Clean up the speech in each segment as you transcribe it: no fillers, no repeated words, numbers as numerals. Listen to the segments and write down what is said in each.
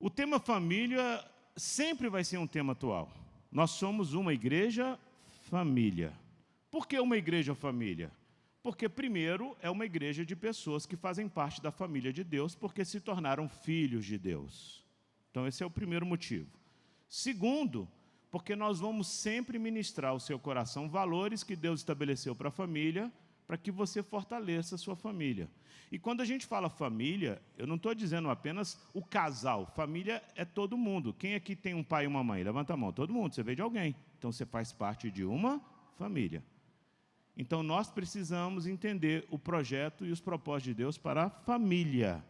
O tema família sempre vai ser um tema atual. Nós somos uma igreja família. Por que uma igreja família? Porque, primeiro, é uma igreja de pessoas que fazem parte da família de Deus, porque se tornaram filhos de Deus. Então, esse é o primeiro motivo. Segundo, porque nós vamos sempre ministrar ao seu coração valores que Deus estabeleceu para a família, para que você fortaleça a sua família. E quando a gente fala família, eu não estou dizendo apenas o casal. Família é todo mundo. Quem aqui tem um pai e uma mãe? Levanta a mão. Todo mundo, você veio de alguém. Então, você faz parte de uma família. Então, nós precisamos entender o projeto e os propósitos de Deus para a família.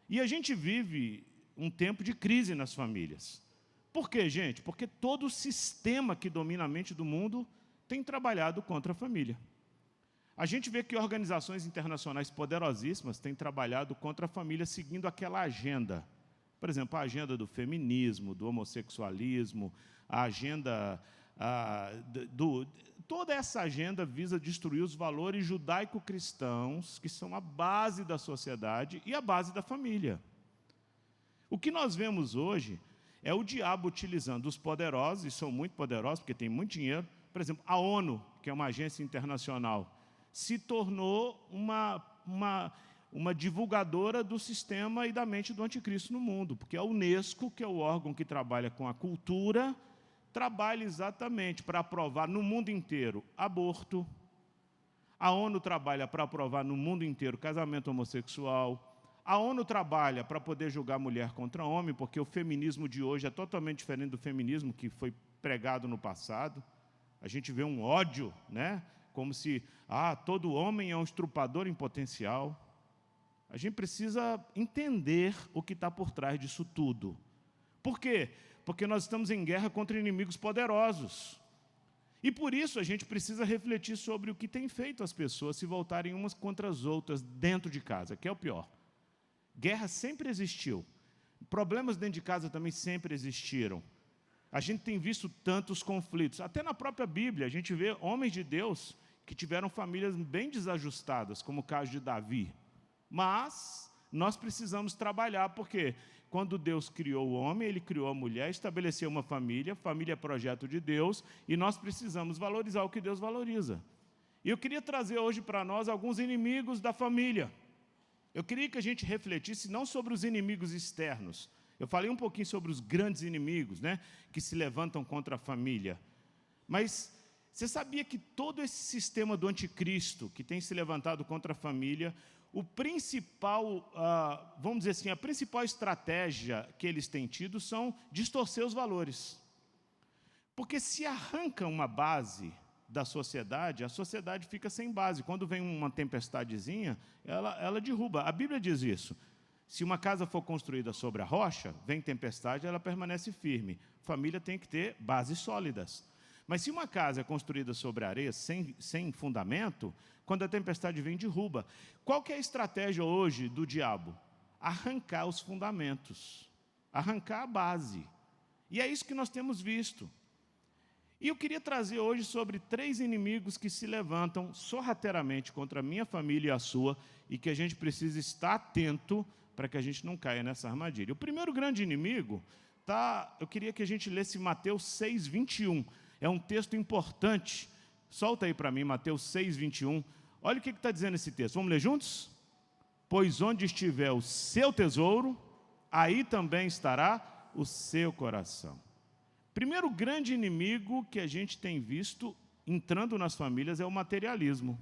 E a gente vive um tempo de crise nas famílias. Por quê, gente? Porque todo o sistema que domina a mente do mundo tem trabalhado contra a família. A gente vê que organizações internacionais poderosíssimas têm trabalhado contra a família seguindo aquela agenda. Por exemplo, a agenda do feminismo, do homossexualismo, a agenda... toda essa agenda visa destruir os valores judaico-cristãos, que são a base da sociedade e a base da família. O que nós vemos hoje é o diabo utilizando os poderosos, e são muito poderosos porque tem muito dinheiro. Por exemplo, a ONU, que é uma agência internacional, se tornou uma divulgadora do sistema e da mente do anticristo no mundo, porque a Unesco, que é o órgão que trabalha com a cultura, trabalha exatamente para aprovar no mundo inteiro aborto. A ONU trabalha para aprovar no mundo inteiro casamento homossexual. A ONU trabalha para poder julgar mulher contra homem, porque o feminismo de hoje é totalmente diferente do feminismo que foi pregado no passado. A gente vê um ódio, né? Como se todo homem é um estrupador em potencial. A gente precisa entender o que está por trás disso tudo. Por quê? Porque nós estamos em guerra contra inimigos poderosos. E por isso a gente precisa refletir sobre o que tem feito as pessoas se voltarem umas contra as outras dentro de casa, que é o pior. Guerra sempre existiu. Problemas dentro de casa também sempre existiram. A gente tem visto tantos conflitos. Até na própria Bíblia, a gente vê homens de Deus que tiveram famílias bem desajustadas, como o caso de Davi. Mas nós precisamos trabalhar, porque quando Deus criou o homem, Ele criou a mulher, estabeleceu uma família, família é projeto de Deus, e nós precisamos valorizar o que Deus valoriza. E eu queria trazer hoje para nós alguns inimigos da família. Eu queria que a gente refletisse não sobre os inimigos externos. Eu falei um pouquinho sobre os grandes inimigos, né, que se levantam contra a família. Mas você sabia que todo esse sistema do anticristo, que tem se levantado contra a família, o principal, vamos dizer assim, a principal estratégia que eles têm tido são distorcer os valores. Porque se arranca uma base da sociedade, a sociedade fica sem base. Quando vem uma tempestadezinha, ela derruba. A Bíblia diz isso. Se uma casa for construída sobre a rocha, vem tempestade, ela permanece firme. Família tem que ter bases sólidas. Mas se uma casa é construída sobre areia, sem fundamento, quando a tempestade vem, derruba. Qual que é a estratégia hoje do diabo? Arrancar os fundamentos, arrancar a base. E é isso que nós temos visto. E eu queria trazer hoje sobre 3 inimigos que se levantam sorrateiramente contra a minha família e a sua, e que a gente precisa estar atento para que a gente não caia nessa armadilha. O primeiro grande inimigo, eu queria que a gente lesse Mateus 6, 21. É um texto importante. Solta aí para mim, Mateus 6, 21. Olha o que está dizendo esse texto. Vamos ler juntos? Pois onde estiver o seu tesouro, aí também estará o seu coração. Primeiro grande inimigo que a gente tem visto entrando nas famílias é o materialismo.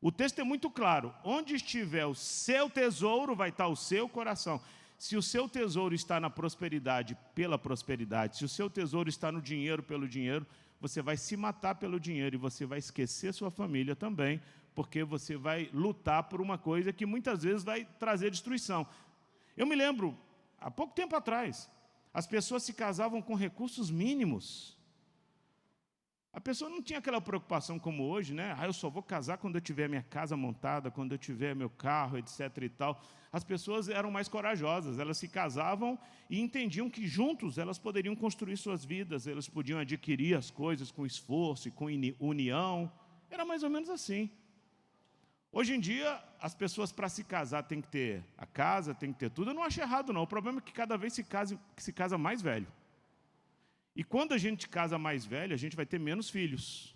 O texto é muito claro. Onde estiver o seu tesouro, vai estar o seu coração. Se o seu tesouro está na prosperidade, pela prosperidade, se o seu tesouro está no dinheiro, pelo dinheiro, você vai se matar pelo dinheiro e você vai esquecer sua família também, porque você vai lutar por uma coisa que muitas vezes vai trazer destruição. Eu me lembro, há pouco tempo atrás, as pessoas se casavam com recursos mínimos. A pessoa não tinha aquela preocupação como hoje, né? Eu só vou casar quando eu tiver minha casa montada, quando eu tiver meu carro, etc. e tal. As pessoas eram mais corajosas, elas se casavam e entendiam que juntos elas poderiam construir suas vidas, elas podiam adquirir as coisas com esforço e com união. Era mais ou menos assim. Hoje em dia, as pessoas para se casar têm que ter a casa, tem que ter tudo. Eu não acho errado, não. O problema é que cada vez se casa mais velho. E quando a gente casa mais velho, a gente vai ter menos filhos.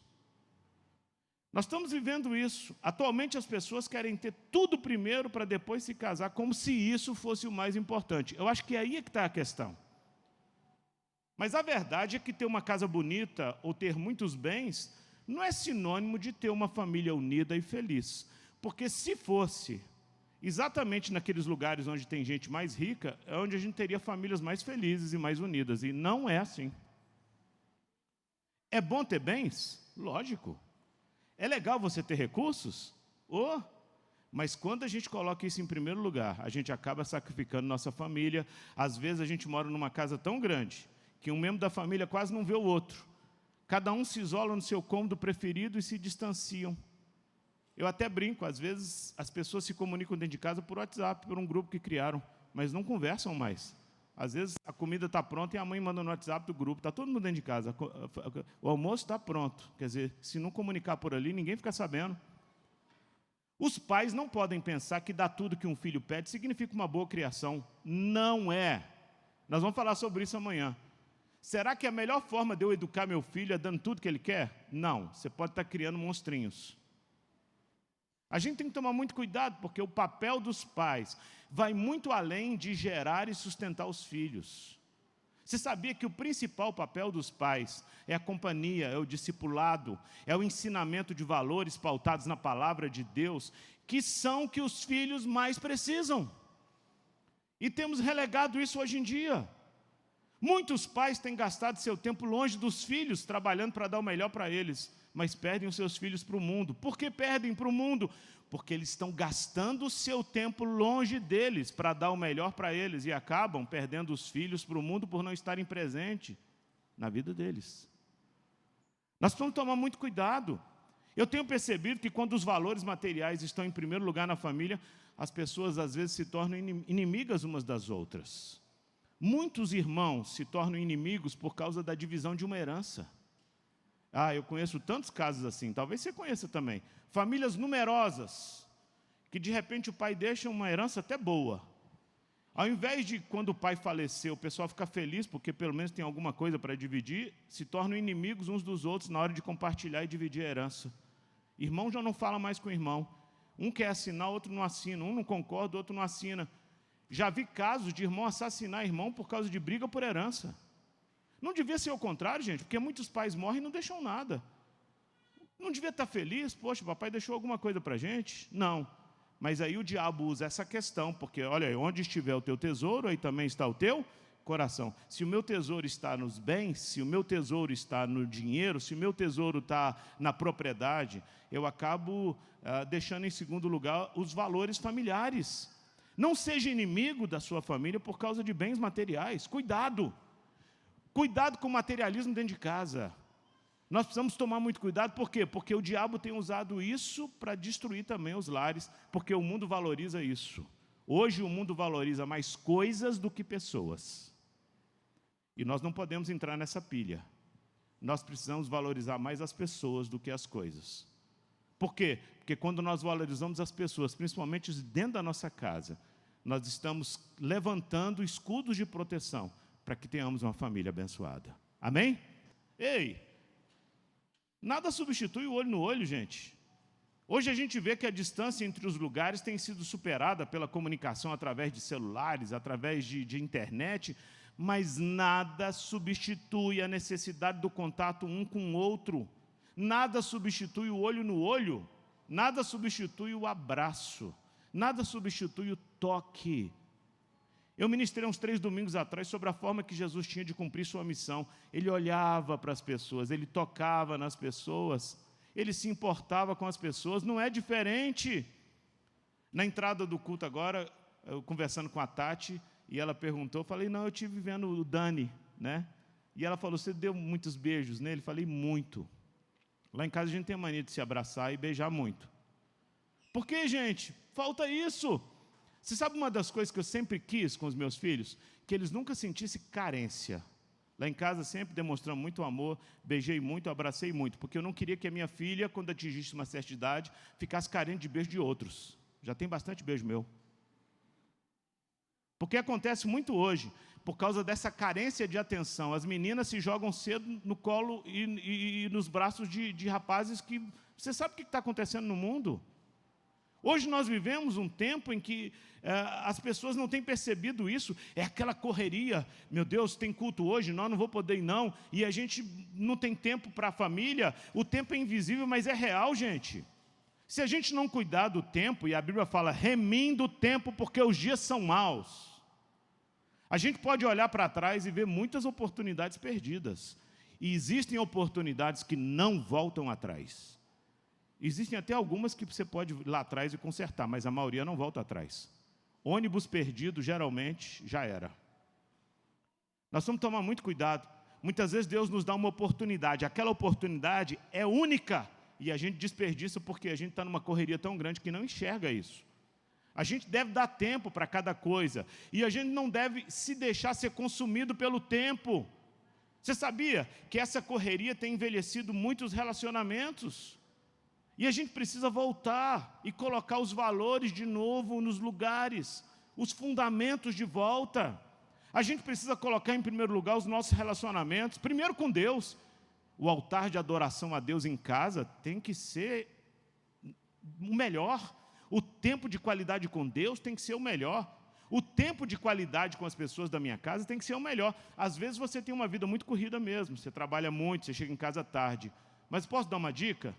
Nós estamos vivendo isso. Atualmente as pessoas querem ter tudo primeiro para depois se casar, como se isso fosse o mais importante. Eu acho que é aí que está a questão. Mas a verdade é que ter uma casa bonita ou ter muitos bens não é sinônimo de ter uma família unida e feliz. Porque se fosse exatamente naqueles lugares onde tem gente mais rica, é onde a gente teria famílias mais felizes e mais unidas. E não é assim. É bom ter bens? Lógico. É legal você ter recursos? Mas quando a gente coloca isso em primeiro lugar, a gente acaba sacrificando nossa família. Às vezes a gente mora numa casa tão grande que um membro da família quase não vê o outro. Cada um se isola no seu cômodo preferido e se distanciam. Eu até brinco, às vezes as pessoas se comunicam dentro de casa por WhatsApp, por um grupo que criaram, mas não conversam mais. Às vezes a comida está pronta e a mãe manda no WhatsApp do grupo, está todo mundo dentro de casa, o almoço está pronto. Quer dizer, se não comunicar por ali, ninguém fica sabendo. Os pais não podem pensar que dar tudo que um filho pede significa uma boa criação. Não é. Nós vamos falar sobre isso amanhã. Será que a melhor forma de eu educar meu filho é dando tudo que ele quer? Não, você pode estar criando monstrinhos. A gente tem que tomar muito cuidado, porque o papel dos pais vai muito além de gerar e sustentar os filhos. Você sabia que o principal papel dos pais é a companhia, é o discipulado, é o ensinamento de valores pautados na palavra de Deus, que são que os filhos mais precisam. E temos relegado isso hoje em dia. Muitos pais têm gastado seu tempo longe dos filhos, trabalhando para dar o melhor para eles, mas perdem os seus filhos para o mundo. Por que perdem para o mundo? Porque eles estão gastando o seu tempo longe deles para dar o melhor para eles e acabam perdendo os filhos para o mundo por não estarem presentes na vida deles. Nós precisamos tomar muito cuidado. Eu tenho percebido que quando os valores materiais estão em primeiro lugar na família, as pessoas às vezes se tornam inimigas umas das outras. Muitos irmãos se tornam inimigos por causa da divisão de uma herança. Eu conheço tantos casos assim, talvez você conheça também. Famílias numerosas, que de repente o pai deixa uma herança até boa. Ao invés de, quando o pai faleceu, o pessoal ficar feliz, porque pelo menos tem alguma coisa para dividir, se tornam inimigos uns dos outros na hora de compartilhar e dividir a herança. Irmão já não fala mais com o irmão. Um quer assinar, outro não assina. Um não concorda, outro não assina. Já vi casos de irmão assassinar irmão por causa de briga por herança. Não devia ser o contrário, gente, porque muitos pais morrem e não deixam nada. Não devia estar feliz? Poxa, o papai deixou alguma coisa para a gente? Não. Mas aí o diabo usa essa questão, porque, olha, onde estiver o teu tesouro, aí também está o teu coração. Se o meu tesouro está nos bens, se o meu tesouro está no dinheiro, se o meu tesouro está na propriedade, eu acabo deixando em segundo lugar os valores familiares. Não seja inimigo da sua família por causa de bens materiais. Cuidado! Cuidado com o materialismo dentro de casa. Nós precisamos tomar muito cuidado, por quê? Porque o diabo tem usado isso para destruir também os lares, porque o mundo valoriza isso. Hoje o mundo valoriza mais coisas do que pessoas. E nós não podemos entrar nessa pilha. Nós precisamos valorizar mais as pessoas do que as coisas. Por quê? Porque quando nós valorizamos as pessoas, principalmente dentro da nossa casa, nós estamos levantando escudos de proteção para que tenhamos uma família abençoada. Amém? Ei, nada substitui o olho no olho, gente. Hoje a gente vê que a distância entre os lugares tem sido superada pela comunicação através de celulares, através de internet, mas nada substitui a necessidade do contato um com o outro. Nada substitui o olho no olho, nada substitui o abraço, nada substitui o toque. Eu ministrei uns 3 domingos atrás sobre a forma que Jesus tinha de cumprir sua missão. Ele olhava para as pessoas, ele tocava nas pessoas, ele se importava com as pessoas, não é diferente. Na entrada do culto agora, eu conversando com a Tati, e ela perguntou, eu falei, não, eu estive vendo o Dani, né? E ela falou, você deu muitos beijos nele? Eu falei, muito. Lá em casa a gente tem a mania de se abraçar e beijar muito. Por que, gente? Falta isso. Você sabe uma das coisas que eu sempre quis com os meus filhos? Que eles nunca sentissem carência. Lá em casa sempre demonstramos muito amor, beijei muito, abracei muito, porque eu não queria que a minha filha, quando atingisse uma certa idade, ficasse carente de beijo de outros. Já tem bastante beijo meu. Porque acontece muito hoje, por causa dessa carência de atenção. As meninas se jogam cedo no colo e nos braços de rapazes que... Você sabe o que está acontecendo no mundo? Hoje nós vivemos um tempo em que as pessoas não têm percebido isso. É aquela correria. Meu Deus, tem culto hoje? Não vou poder ir não. E a gente não tem tempo para a família. O tempo é invisível, mas é real, gente. Se a gente não cuidar do tempo, e a Bíblia fala, remindo o tempo, porque os dias são maus. A gente pode olhar para trás e ver muitas oportunidades perdidas. E existem oportunidades que não voltam atrás. Existem até algumas que você pode ir lá atrás e consertar, mas a maioria não volta atrás. Ônibus perdido, geralmente, já era. Nós temos que tomar muito cuidado. Muitas vezes Deus nos dá uma oportunidade. Aquela oportunidade é única. E a gente desperdiça porque a gente está numa correria tão grande que não enxerga isso. A gente deve dar tempo para cada coisa. E a gente não deve se deixar ser consumido pelo tempo. Você sabia que essa correria tem envelhecido muitos relacionamentos? E a gente precisa voltar e colocar os valores de novo nos lugares, os fundamentos de volta. A gente precisa colocar em primeiro lugar os nossos relacionamentos, primeiro com Deus. O altar de adoração a Deus em casa tem que ser o melhor. O tempo de qualidade com Deus tem que ser o melhor. O tempo de qualidade com as pessoas da minha casa tem que ser o melhor. Às vezes você tem uma vida muito corrida mesmo, você trabalha muito, você chega em casa tarde. Mas posso dar uma dica?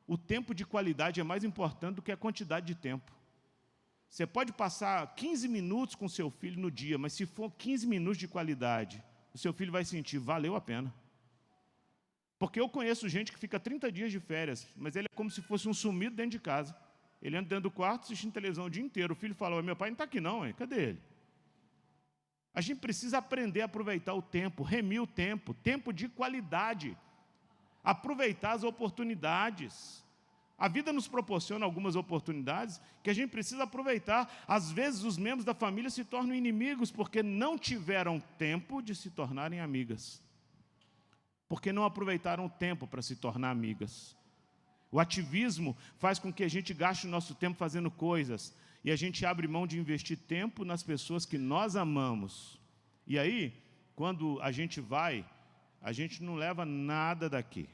O tempo de qualidade é mais importante do que a quantidade de tempo. Você pode passar 15 minutos com seu filho no dia, mas se for 15 minutos de qualidade, o seu filho vai sentir, valeu a pena. Porque eu conheço gente que fica 30 dias de férias, mas ele é como se fosse um sumido dentro de casa. Ele entra dentro do quarto, assistindo televisão o dia inteiro. O filho fala, meu pai não está aqui não, hein? Cadê ele? A gente precisa aprender a aproveitar o tempo, remir o tempo, tempo de qualidade. Aproveitar as oportunidades. A vida nos proporciona algumas oportunidades que a gente precisa aproveitar. Às vezes os membros da família se tornam inimigos porque não tiveram tempo de se tornarem amigas. Porque não aproveitaram o tempo para se tornar amigas. O ativismo faz com que a gente gaste o nosso tempo fazendo coisas e a gente abre mão de investir tempo nas pessoas que nós amamos. E aí, quando a gente vai, a gente não leva nada daqui.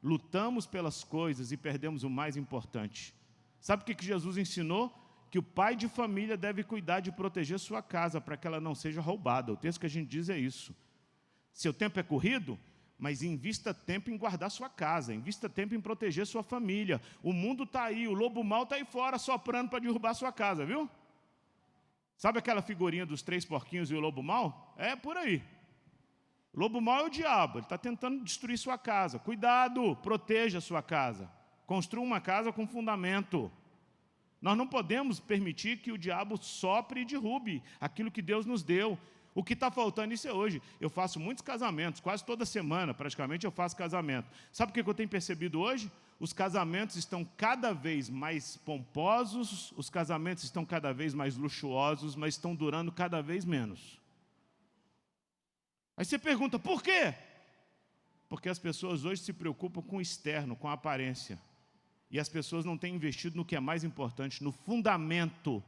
Lutamos pelas coisas e perdemos o mais importante. Sabe o que Jesus ensinou? Que o pai de família deve cuidar de proteger sua casa para que ela não seja roubada. O texto que a gente diz é isso. Seu tempo é corrido, mas invista tempo em guardar sua casa, invista tempo em proteger sua família. O mundo está aí, o lobo mau está aí fora soprando para derrubar sua casa, viu? Sabe aquela figurinha dos 3 porquinhos e o lobo mau? É por aí. O lobo mau é o diabo, ele está tentando destruir sua casa. Cuidado, proteja a sua casa. Construa uma casa com fundamento. Nós não podemos permitir que o diabo sopre e derrube aquilo que Deus nos deu. O que está faltando isso é hoje. Eu faço muitos casamentos, quase toda semana, praticamente, eu faço casamento. Sabe o que eu tenho percebido hoje? Os casamentos estão cada vez mais pomposos, os casamentos estão cada vez mais luxuosos, mas estão durando cada vez menos. Aí você pergunta, por quê? Porque as pessoas hoje se preocupam com o externo, com a aparência. E as pessoas não têm investido no que é mais importante, no fundamento.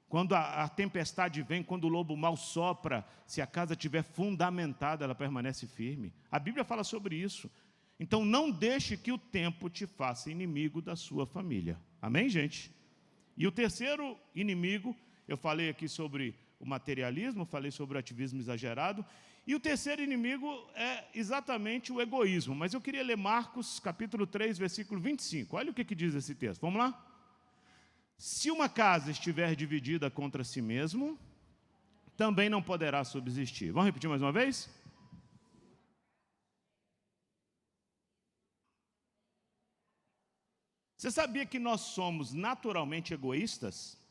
Quando a tempestade vem, quando o lobo mau sopra, se a casa estiver fundamentada, ela permanece firme. A Bíblia fala sobre isso. Então, não deixe que o tempo te faça inimigo da sua família. Amém, gente? E o terceiro inimigo, eu falei aqui sobre o materialismo, falei sobre o ativismo exagerado. E o terceiro inimigo é exatamente o egoísmo. Mas eu queria ler Marcos, capítulo 3, versículo 25. Olha o que diz esse texto. Vamos lá? Se uma casa estiver dividida contra si mesmo, também não poderá subsistir. Vamos repetir mais uma vez? Você sabia que nós somos naturalmente egoístas?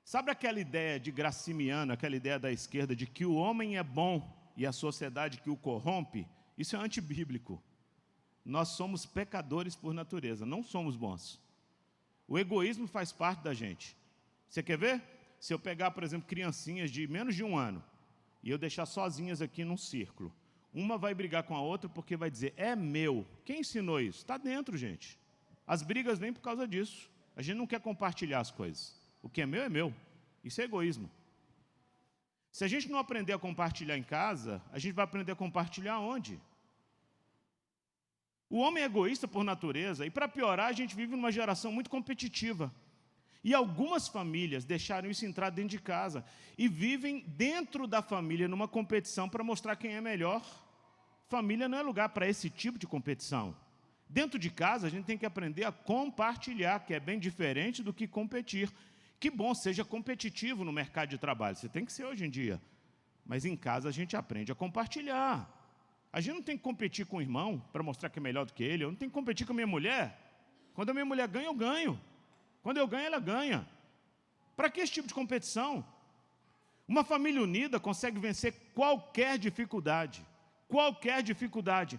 Sabe aquela ideia de Gracimiano, aquela ideia da esquerda de que o homem é bom e a sociedade que o corrompe? Isso é antibíblico. Nós somos pecadores por natureza, não somos bons. O egoísmo faz parte da gente. Você quer ver? Se eu pegar, por exemplo, criancinhas de menos de 1 ano e eu deixar sozinhas aqui num círculo, uma vai brigar com a outra porque vai dizer, é meu. Quem ensinou isso? Está dentro, gente. As brigas vêm por causa disso. A gente não quer compartilhar as coisas. O que é meu é meu. Isso é egoísmo. Se a gente não aprender a compartilhar em casa, a gente vai aprender a compartilhar onde? O homem é egoísta por natureza, e para piorar, a gente vive numa geração muito competitiva. E algumas famílias deixaram isso entrar dentro de casa e vivem dentro da família numa competição para mostrar quem é melhor. Família não é lugar para esse tipo de competição. Dentro de casa, a gente tem que aprender a compartilhar, que é bem diferente do que competir. Que bom, seja competitivo no mercado de trabalho, você tem que ser hoje em dia. Mas em casa a gente aprende a compartilhar. A gente não tem que competir com o irmão para mostrar que é melhor do que ele. Eu não tenho que competir com a minha mulher. Quando a minha mulher ganha, eu ganho. Quando eu ganho, ela ganha. Para que esse tipo de competição? Uma família unida consegue vencer qualquer dificuldade. Qualquer dificuldade.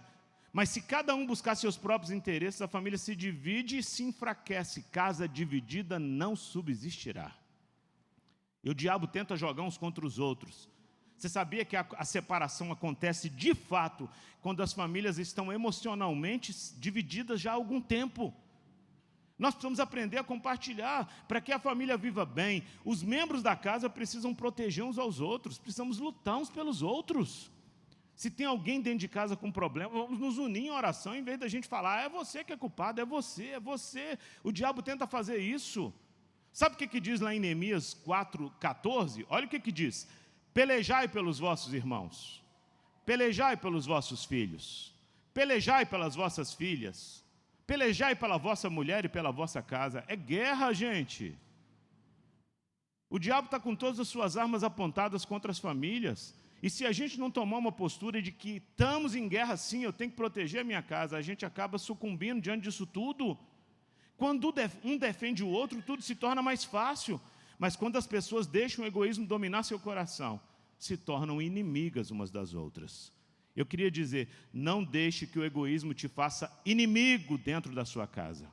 Mas se cada um buscar seus próprios interesses, a família se divide e se enfraquece. Casa dividida não subsistirá. E o diabo tenta jogar uns contra os outros. Você sabia que a separação acontece de fato quando as famílias estão emocionalmente divididas já há algum tempo? Nós precisamos aprender a compartilhar para que a família viva bem. Os membros da casa precisam proteger uns aos outros, precisamos lutar uns pelos outros. Se tem alguém dentro de casa com problema, vamos nos unir em oração, em vez da gente falar, é você que é culpado, é você. O diabo tenta fazer isso. Sabe o que diz lá em Neemias 4,14? Olha o que diz. Pelejai pelos vossos irmãos, pelejai pelos vossos filhos, pelejai pelas vossas filhas, pelejai pela vossa mulher e pela vossa casa. É guerra, gente. O diabo está com todas as suas armas apontadas contra as famílias. E se a gente não tomar uma postura de que estamos em guerra sim, eu tenho que proteger a minha casa, a gente acaba sucumbindo diante disso tudo. Quando um defende o outro, tudo se torna mais fácil. Mas quando as pessoas deixam o egoísmo dominar seu coração, se tornam inimigas umas das outras. Eu queria dizer, não deixe que o egoísmo te faça inimigo dentro da sua casa.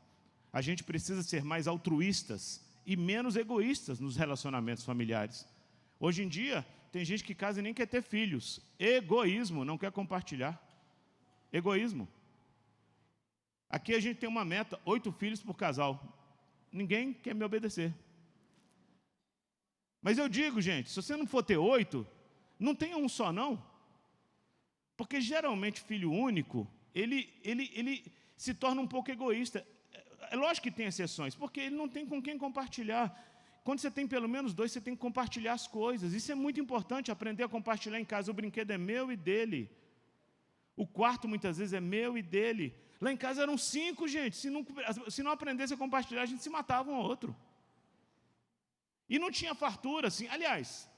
A gente precisa ser mais altruístas e menos egoístas nos relacionamentos familiares. Hoje em dia, tem gente que casa e nem quer ter filhos. Egoísmo, não quer compartilhar. Egoísmo. Aqui a gente tem uma meta, 8 filhos por casal. Ninguém quer me obedecer. Mas eu digo, gente, se você não for ter 8, não tenha um só não. Porque geralmente filho único, ele se torna um pouco egoísta. É lógico que tem exceções, porque ele não tem com quem compartilhar. Quando você tem pelo menos 2, você tem que compartilhar as coisas. Isso é muito importante, aprender a compartilhar em casa. O brinquedo é meu e dele. O quarto, muitas vezes, é meu e dele. Lá em casa eram 5, gente. Se não aprendesse a compartilhar, a gente se matava um ao outro. E não tinha fartura, assim. Aliás,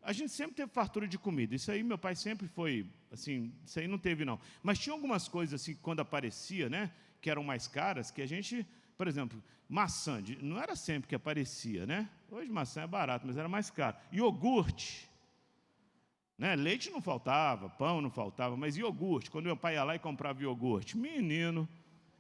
a gente sempre teve fartura de comida. Isso aí meu pai sempre foi, assim, isso aí não teve não. Mas tinha algumas coisas, assim, quando aparecia, né, que eram mais caras, que a gente, por exemplo, maçã, não era sempre que aparecia, né? Hoje maçã é barato, mas era mais caro. Iogurte, né? Leite não faltava, pão não faltava, mas iogurte. Quando meu pai ia lá e comprava iogurte, menino,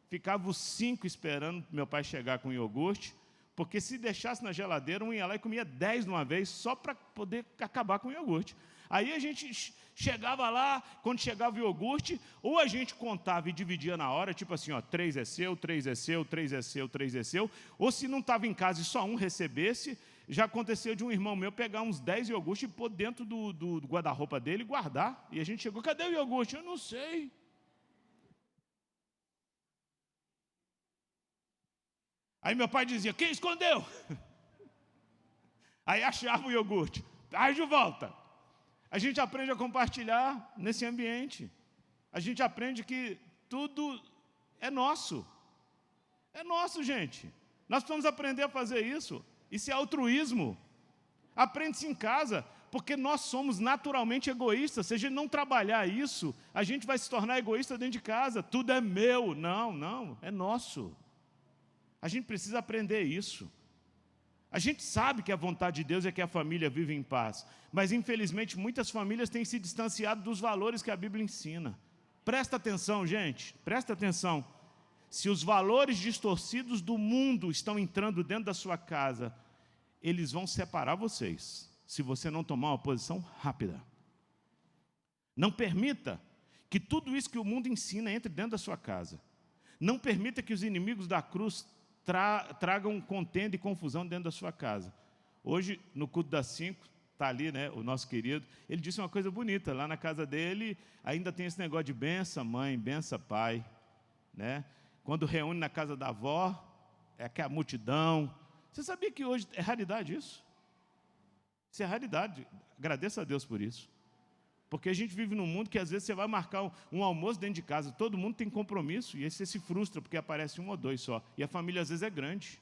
ficava os 5 esperando meu pai chegar com iogurte, porque se deixasse na geladeira, um ia lá e comia 10 de uma vez, só para poder acabar com o iogurte. Aí a gente chegava lá, quando chegava o iogurte, ou a gente contava e dividia na hora, tipo assim, ó, 3 é seu, 3 é seu, 3 é seu, 3 é seu, ou se não estava em casa e só um recebesse, já aconteceu de um irmão meu pegar uns 10 iogurtes e pôr dentro do guarda-roupa dele e guardar. E a gente chegou, cadê o iogurte? Eu não sei. Aí meu pai dizia, quem escondeu? Aí achava o iogurte, traz de volta. A gente aprende a compartilhar nesse ambiente. A gente aprende que tudo é nosso. É nosso, gente. Nós precisamos aprender a fazer isso. Isso é altruísmo. Aprende-se em casa, porque nós somos naturalmente egoístas. Se a gente não trabalhar isso, a gente vai se tornar egoísta dentro de casa. Tudo é meu. Não, é nosso. A gente precisa aprender isso. A gente sabe que a vontade de Deus é que a família vive em paz, mas infelizmente muitas famílias têm se distanciado dos valores que a Bíblia ensina. Presta atenção, gente, presta atenção. Se os valores distorcidos do mundo estão entrando dentro da sua casa, eles vão separar vocês, se você não tomar uma posição rápida. Não permita que tudo isso que o mundo ensina entre dentro da sua casa. Não permita que os inimigos da cruz tragam contenda e confusão dentro da sua casa. Hoje, no culto das 5, está ali, né, o nosso querido, ele disse uma coisa bonita. Lá na casa dele, ainda tem esse negócio de benção mãe, benção pai. Né? Quando reúne na casa da avó, é aquela multidão. Você sabia que hoje é raridade isso? Isso é raridade. Agradeça a Deus por isso. Porque a gente vive num mundo que às vezes você vai marcar um almoço dentro de casa, todo mundo tem compromisso, e aí você se frustra porque aparece um ou dois só. E a família às vezes é grande.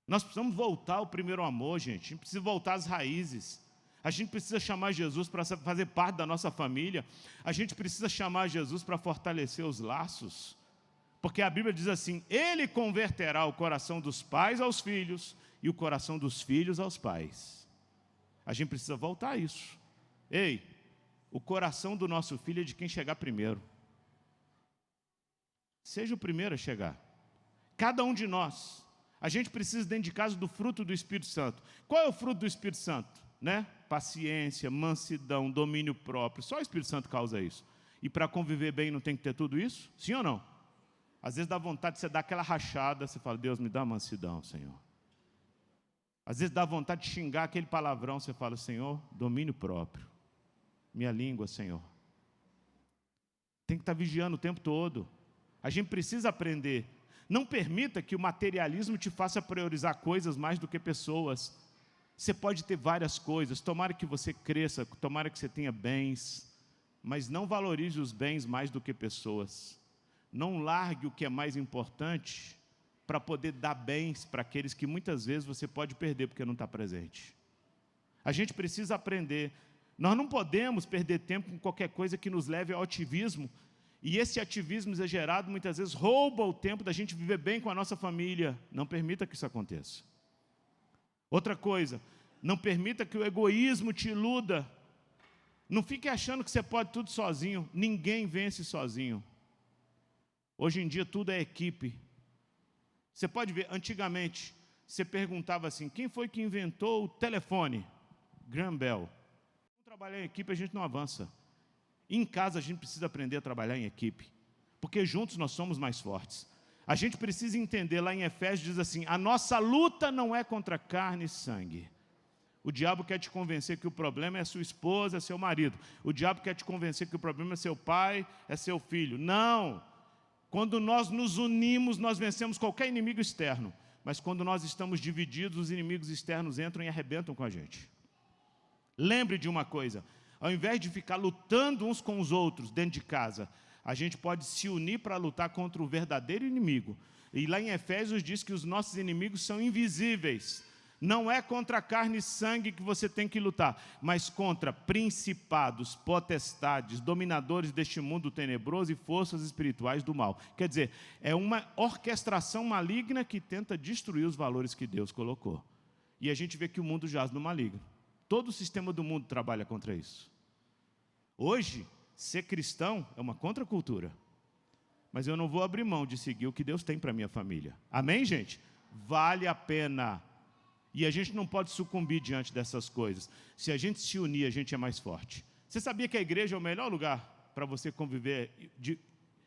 Nós precisamos voltar ao primeiro amor, gente. A gente precisa voltar às raízes. A gente precisa chamar Jesus para fazer parte da nossa família. A gente precisa chamar Jesus para fortalecer os laços. Porque a Bíblia diz assim: Ele converterá o coração dos pais aos filhos e o coração dos filhos aos pais. A gente precisa voltar a isso. Ei, o coração do nosso filho é de quem chegar primeiro. Seja o primeiro a chegar. Cada um de nós. A gente precisa dentro de casa do fruto do Espírito Santo. Qual é o fruto do Espírito Santo? Né? Paciência, mansidão, domínio próprio. Só o Espírito Santo causa isso. E para conviver bem não tem que ter tudo isso? Sim ou não? Às vezes dá vontade de você dar aquela rachada, você fala: Deus, me dá mansidão, Senhor. Às vezes dá vontade de xingar aquele palavrão, você fala: Senhor, domínio próprio. Minha língua, Senhor. Tem que estar vigiando o tempo todo. A gente precisa aprender. Não permita que o materialismo te faça priorizar coisas mais do que pessoas. Você pode ter várias coisas, tomara que você cresça, tomara que você tenha bens, mas não valorize os bens mais do que pessoas. Não largue o que é mais importante para poder dar bens para aqueles que muitas vezes você pode perder porque não está presente. A gente precisa aprender. Nós não podemos perder tempo com qualquer coisa que nos leve ao ativismo. E esse ativismo exagerado muitas vezes rouba o tempo da gente viver bem com a nossa família. Não permita que isso aconteça. Outra coisa, não permita que o egoísmo te iluda. Não fique achando que você pode tudo sozinho. Ninguém vence sozinho. Hoje em dia tudo é equipe. Você pode ver, antigamente, você perguntava assim: quem foi que inventou o telefone? Graham Bell. Não trabalhar em equipe, a gente não avança. Em casa a gente precisa aprender a trabalhar em equipe, porque juntos nós somos mais fortes. A gente precisa entender, lá em Efésios diz assim: a nossa luta não é contra carne e sangue. O diabo quer te convencer que o problema é sua esposa, é seu marido. O diabo quer te convencer que o problema é seu pai, é seu filho. Não! Quando nós nos unimos, nós vencemos qualquer inimigo externo. Mas quando nós estamos divididos, os inimigos externos entram e arrebentam com a gente. Lembre de uma coisa: ao invés de ficar lutando uns com os outros dentro de casa, a gente pode se unir para lutar contra o verdadeiro inimigo. E lá em Efésios diz que os nossos inimigos são invisíveis. Não é contra a carne e sangue que você tem que lutar, mas contra principados, potestades, dominadores deste mundo tenebroso e forças espirituais do mal. Quer dizer, é uma orquestração maligna que tenta destruir os valores que Deus colocou. E a gente vê que o mundo jaz no maligno. Todo o sistema do mundo trabalha contra isso. Hoje, ser cristão é uma contracultura. Mas eu não vou abrir mão de seguir o que Deus tem para a minha família. Amém, gente? Vale a pena. E a gente não pode sucumbir diante dessas coisas. Se a gente se unir, a gente é mais forte. Você sabia que a igreja é o melhor lugar para você conviver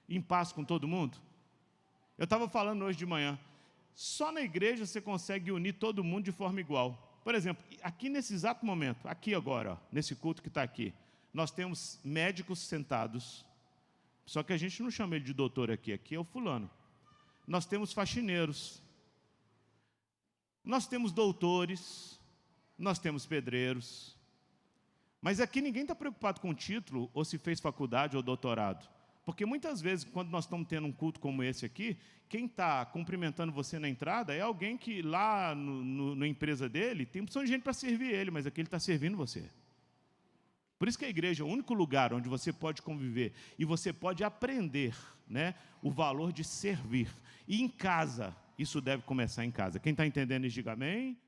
em paz com todo mundo? Eu estava falando hoje de manhã. Só na igreja você consegue unir todo mundo de forma igual. Por exemplo, aqui nesse exato momento, aqui agora, ó, nesse culto que está aqui, nós temos médicos sentados. Só que a gente não chama ele de doutor aqui é o fulano. Nós temos faxineiros. Nós temos doutores, nós temos pedreiros, mas aqui ninguém está preocupado com o título, ou se fez faculdade ou doutorado, porque muitas vezes, quando nós estamos tendo um culto como esse aqui, quem está cumprimentando você na entrada é alguém que lá na empresa dele tem opção de gente para servir ele, mas aqui ele está servindo você. Por isso que a igreja é o único lugar onde você pode conviver e você pode aprender, né, o valor de servir. E em casa, isso deve começar em casa. Quem está entendendo, diga amém.